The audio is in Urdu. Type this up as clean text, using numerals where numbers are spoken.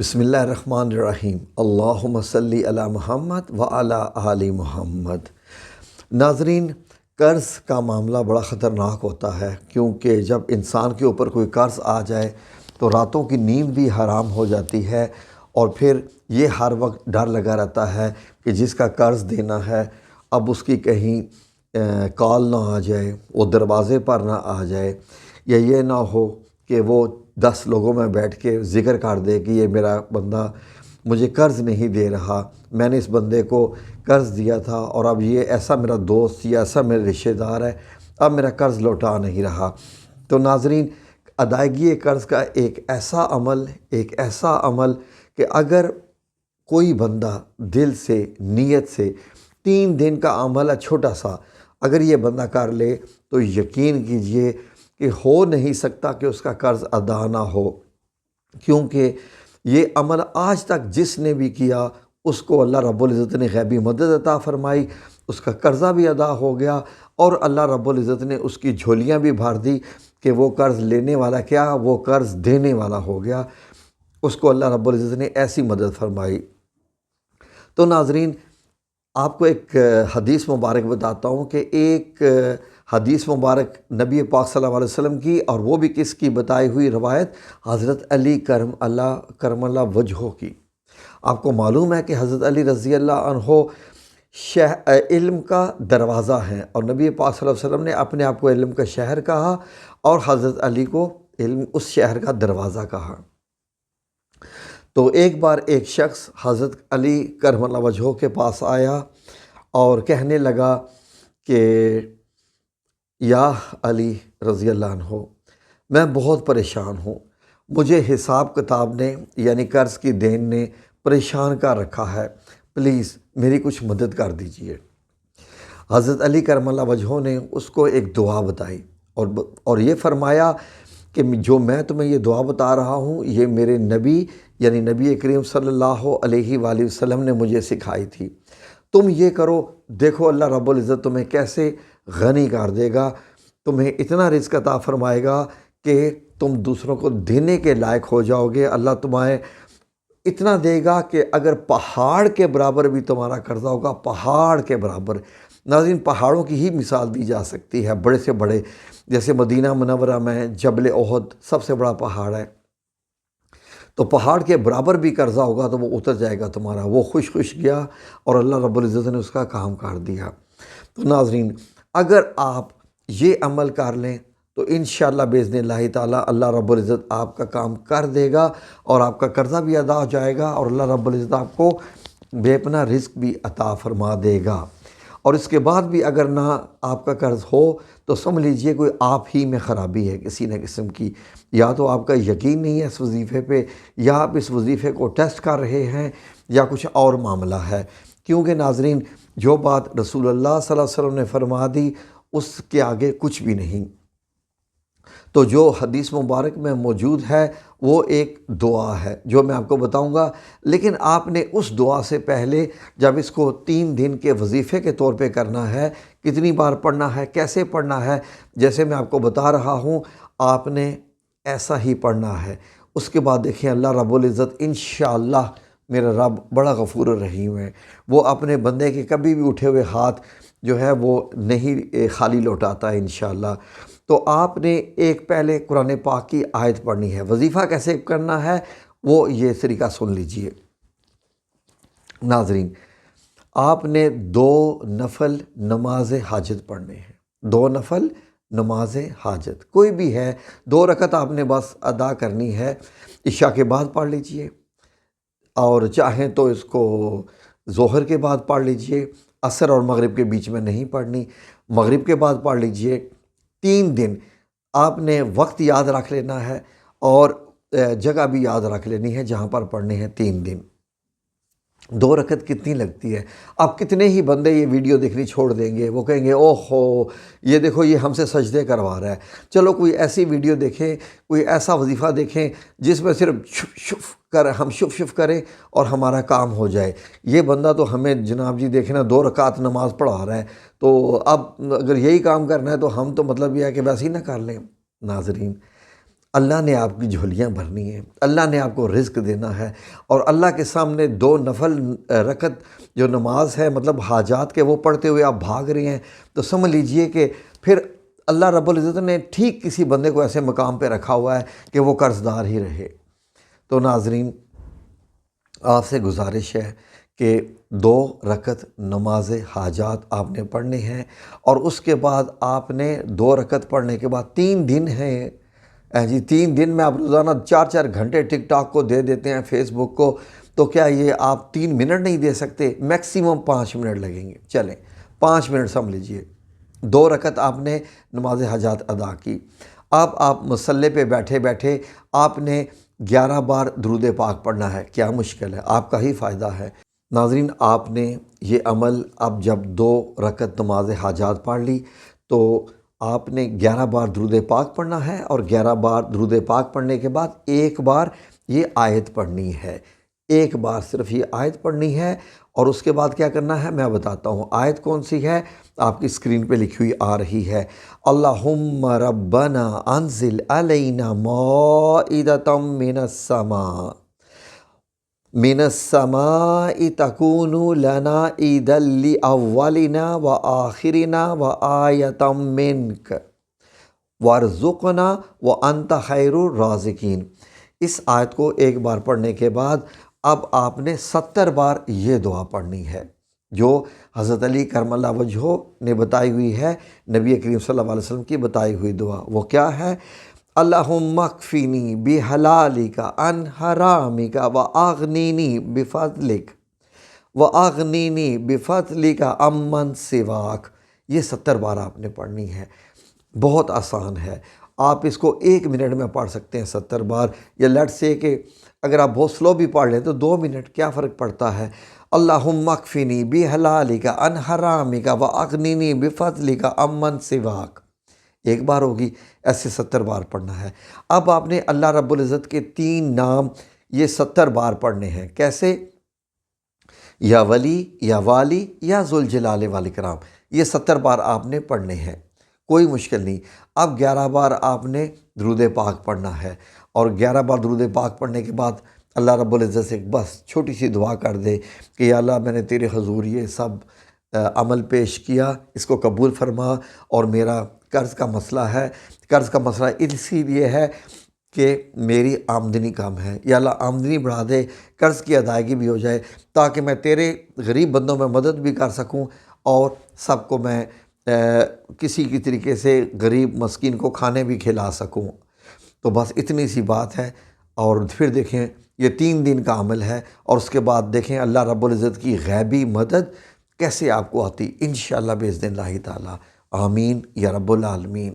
بسم اللہ الرحمن الرحیم۔ اللہم صلی علی محمد وعلی آل محمد۔ ناظرین، قرض کا معاملہ بڑا خطرناک ہوتا ہے، کیونکہ جب انسان کے اوپر کوئی قرض آ جائے تو راتوں کی نیند بھی حرام ہو جاتی ہے، اور پھر یہ ہر وقت ڈر لگا رہتا ہے کہ جس کا قرض دینا ہے اب اس کی کہیں کال نہ آ جائے، وہ دروازے پر نہ آ جائے، یا یہ نہ ہو کہ وہ 10 لوگوں میں بیٹھ کے ذکر کر دے کہ یہ میرا بندہ مجھے قرض نہیں دے رہا، میں نے اس بندے کو قرض دیا تھا اور اب یہ ایسا میرا دوست یا ایسا میرا رشتہ دار ہے اب میرا قرض لوٹا نہیں رہا۔ تو ناظرین، ادائیگی قرض کا ایک ایسا عمل کہ اگر کوئی بندہ دل سے، نیت سے 3 دن کا عمل ہے چھوٹا سا، اگر یہ بندہ کر لے تو یقین کیجئے کہ ہو نہیں سکتا کہ اس کا قرض ادا نہ ہو، کیونکہ یہ عمل آج تک جس نے بھی کیا اس کو اللہ رب العزت نے غیبی مدد عطا فرمائی، اس کا قرضہ بھی ادا ہو گیا، اور اللہ رب العزت نے اس کی جھولیاں بھی بھر دی کہ وہ قرض لینے والا کیا، وہ قرض دینے والا ہو گیا، اس کو اللہ رب العزت نے ایسی مدد فرمائی۔ تو ناظرین، آپ کو ایک حدیث مبارک بتاتا ہوں کہ ایک حدیث مبارک نبی پاک صلی اللہ علیہ وسلم کی، اور وہ بھی کس کی بتائی ہوئی روایت، حضرت علی کرم اللہ وجہہ کی۔ آپ کو معلوم ہے کہ حضرت علی رضی اللہ عنہ علم کا دروازہ ہیں، اور نبی پاک صلی اللہ علیہ وسلم نے اپنے آپ کو علم کا شہر کہا اور حضرت علی کو علم اس شہر کا دروازہ کہا۔ تو ایک بار ایک شخص حضرت علی کرم اللہ وجہہ کے پاس آیا اور کہنے لگا کہ یا علی رضی اللہ عنہ، میں بہت پریشان ہوں، مجھے حساب کتاب نے یعنی قرض کی دین نے پریشان کر رکھا ہے، پلیز میری کچھ مدد کر دیجئے۔ حضرت علی کرم اللہ وجہہ نے اس کو ایک دعا بتائی اور یہ فرمایا کہ جو میں تمہیں یہ دعا بتا رہا ہوں یہ میرے نبی یعنی نبی کریم صلی اللہ علیہ وآلہ وسلم نے مجھے سکھائی تھی، تم یہ کرو، دیکھو اللہ رب العزت تمہیں کیسے غنی کر دے گا، تمہیں اتنا رزق عطا فرمائے گا کہ تم دوسروں کو دینے کے لائق ہو جاؤ گے، اللہ تمہیں اتنا دے گا کہ اگر پہاڑ کے برابر بھی تمہارا قرضہ ہوگا، پہاڑ کے برابر۔ ناظرین، پہاڑوں کی ہی مثال دی جا سکتی ہے، بڑے سے بڑے، جیسے مدینہ منورہ میں جبل احد سب سے بڑا پہاڑ ہے، تو پہاڑ کے برابر بھی قرضہ ہوگا تو وہ اتر جائے گا تمہارا۔ وہ خوش گیا اور اللہ رب العزت نے اس کا کام کر دیا۔ تو ناظرین، اگر آپ یہ عمل کر لیں تو انشاءاللہ باذن اللہ تعالی اللہ رب العزت آپ کا کام کر دے گا اور آپ کا قرضہ بھی ادا ہو جائے گا، اور اللہ رب العزت آپ کو بے پناہ رزق بھی عطا فرما دے گا۔ اور اس کے بعد بھی اگر نہ آپ کا قرض ہو تو سمجھ لیجئے کوئی آپ ہی میں خرابی ہے کسی نہ قسم کی، یا تو آپ کا یقین نہیں ہے اس وظیفے پہ، یا آپ اس وظیفے کو ٹیسٹ کر رہے ہیں، یا کچھ اور معاملہ ہے، کیونکہ ناظرین جو بات رسول اللہ صلی اللہ علیہ وسلم نے فرما دی اس کے آگے کچھ بھی نہیں۔ تو جو حدیث مبارک میں موجود ہے وہ ایک دعا ہے جو میں آپ کو بتاؤں گا، لیکن آپ نے اس دعا سے پہلے جب اس کو 3 دن کے وظیفے کے طور پہ کرنا ہے، کتنی بار پڑھنا ہے، کیسے پڑھنا ہے، جیسے میں آپ کو بتا رہا ہوں آپ نے ایسا ہی پڑھنا ہے۔ اس کے بعد دیکھیں اللہ رب العزت انشاءاللہ میرا رب بڑا غفور الرحیم ہے، وہ اپنے بندے کے کبھی بھی اٹھے ہوئے ہاتھ جو ہے وہ نہیں خالی لوٹاتا ہے انشاءاللہ۔ تو آپ نے ایک پہلے قرآن پاک کی آیت پڑھنی ہے۔ وظیفہ کیسے کرنا ہے وہ یہ طریقہ سن لیجئے۔ ناظرین، آپ نے 2 نفل نماز حاجت پڑھنے ہیں، 2 نفل نماز حاجت کوئی بھی ہے، 2 رکعت آپ نے بس ادا کرنی ہے، عشاء کے بعد پڑھ لیجئے، اور چاہیں تو اس کو ظہر کے بعد پڑھ لیجئے، عصر اور مغرب کے بیچ میں نہیں پڑھنی، مغرب کے بعد پڑھ لیجئے۔ 3 دن آپ نے وقت یاد رکھ لینا ہے اور جگہ بھی یاد رکھ لینی ہے جہاں پر پڑھنے ہیں 3 دن۔ 2 رکعت کتنی لگتی ہے؟ اب کتنے ہی بندے یہ ویڈیو دیکھنی چھوڑ دیں گے، وہ کہیں گے اوہ ہو یہ دیکھو یہ ہم سے سجدے کروا رہا ہے۔ چلو کوئی ایسی ویڈیو دیکھیں، کوئی ایسا وظیفہ دیکھیں جس میں صرف ہم شف کریں اور ہمارا کام ہو جائے۔ یہ بندہ تو ہمیں جناب جی دیکھنا 2 رکعت نماز پڑھا رہا ہے، تو اب اگر یہی کام کرنا ہے تو ہم تو مطلب یہ ہے کہ ویسے ہی نہ کر لیں۔ ناظرین، اللہ نے آپ کی جھولیاں بھرنی ہیں، اللہ نے آپ کو رزق دینا ہے، اور اللہ کے سامنے 2 نفل رکعت جو نماز ہے مطلب حاجات کے وہ پڑھتے ہوئے آپ بھاگ رہے ہیں، تو سمجھ لیجئے کہ پھر اللہ رب العزت نے ٹھیک کسی بندے کو ایسے مقام پہ رکھا ہوا ہے کہ وہ قرض دار ہی رہے۔ تو ناظرین، آپ سے گزارش ہے کہ 2 رکعت نماز حاجات آپ نے پڑھنے ہیں، اور اس کے بعد آپ نے 2 رکعت پڑھنے کے بعد 3 دن ہیں جی 3 دن میں آپ روزانہ 4 گھنٹے ٹک ٹاک کو دے دیتے ہیں، فیس بک کو، تو کیا یہ آپ 3 منٹ نہیں دے سکتے؟ میکسیمم 5 منٹ لگیں گے، چلیں 5 منٹ سمجھ لیجئے۔ 2 رکعت آپ نے نماز حاجات ادا کی، اب آپ مصلی پہ بیٹھے بیٹھے آپ نے 11 بار درود پاک پڑھنا ہے۔ کیا مشکل ہے؟ آپ کا ہی فائدہ ہے۔ ناظرین، آپ نے یہ عمل اب جب 2 رکعت نماز حاجات پڑھ لی تو آپ نے 11 بار درود پاک پڑھنا ہے، اور 11 بار درود پاک پڑھنے کے بعد ایک بار یہ آیت پڑھنی ہے، ایک بار صرف یہ آیت پڑھنی ہے۔ اور اس کے بعد کیا کرنا ہے میں بتاتا ہوں۔ آیت کون سی ہے؟ آپ کی اسکرین پہ لکھی ہوئی آ رہی ہے، اللہم ربنا انزل علینا مائدۃ من السماء تکون لنا عیدا لاولنا وآخرنا وآیۃ منک وارزقنا وانت خیر الرازقین۔ اس آیت کو ایک بار پڑھنے کے بعد اب آپ نے 70 بار یہ دعا پڑھنی ہے جو حضرت علی کرم اللہ وجہہ نے بتائی ہوئی ہے، نبی کریم صلی اللہ علیہ وسلم کی بتائی ہوئی دعا۔ وہ کیا ہے؟ اللہم اکفینی بحلالک عن حرامک واغنینی بفضلک بفضلک عمن سواک۔ یہ 70 بار آپ نے پڑھنی ہے، بہت آسان ہے۔ آپ اس کو 1 منٹ میں پڑھ سکتے ہیں 70 بار، یا لیٹ سے کہ اگر آپ بہت سلو بھی پڑھ لیں تو 2 منٹ، کیا فرق پڑتا ہے؟ اللہم اکفینی بحلالک عن حرامک واغنینی بفضلک عمن سواک، ایک بار ہوگی، ایسے 70 بار پڑھنا ہے۔ اب آپ نے اللہ رب العزت کے 3 نام یہ 70 بار پڑھنے ہیں۔ کیسے؟ یا ولی، یا والی، یا ذوالجلال والاکرام، یہ 70 بار آپ نے پڑھنے ہیں، کوئی مشکل نہیں۔ اب 11 بار آپ نے درود پاک پڑھنا ہے، اور 11 بار درود پاک پڑھنے کے بعد اللہ رب العزت سے بس چھوٹی سی دعا کر دے کہ یا اللہ میں نے تیرے حضور یہ سب عمل پیش کیا، اس کو قبول فرما، اور میرا قرض کا مسئلہ ہے، قرض کا مسئلہ اسی لیے ہے کہ میری آمدنی کم ہے، یا اللہ آمدنی بڑھا دے، قرض کی ادائیگی بھی ہو جائے، تاکہ میں تیرے غریب بندوں میں مدد بھی کر سکوں، اور سب کو میں کسی کی طریقے سے غریب مسکین کو کھانے بھی کھلا سکوں۔ تو بس اتنی سی بات ہے، اور پھر دیکھیں یہ 3 دن کا عمل ہے، اور اس کے بعد دیکھیں اللہ رب العزت کی غیبی مدد کیسے آپ کو آتی، انشاءاللہ باذن اللہ تعالی۔ آمین یا رب العالمین۔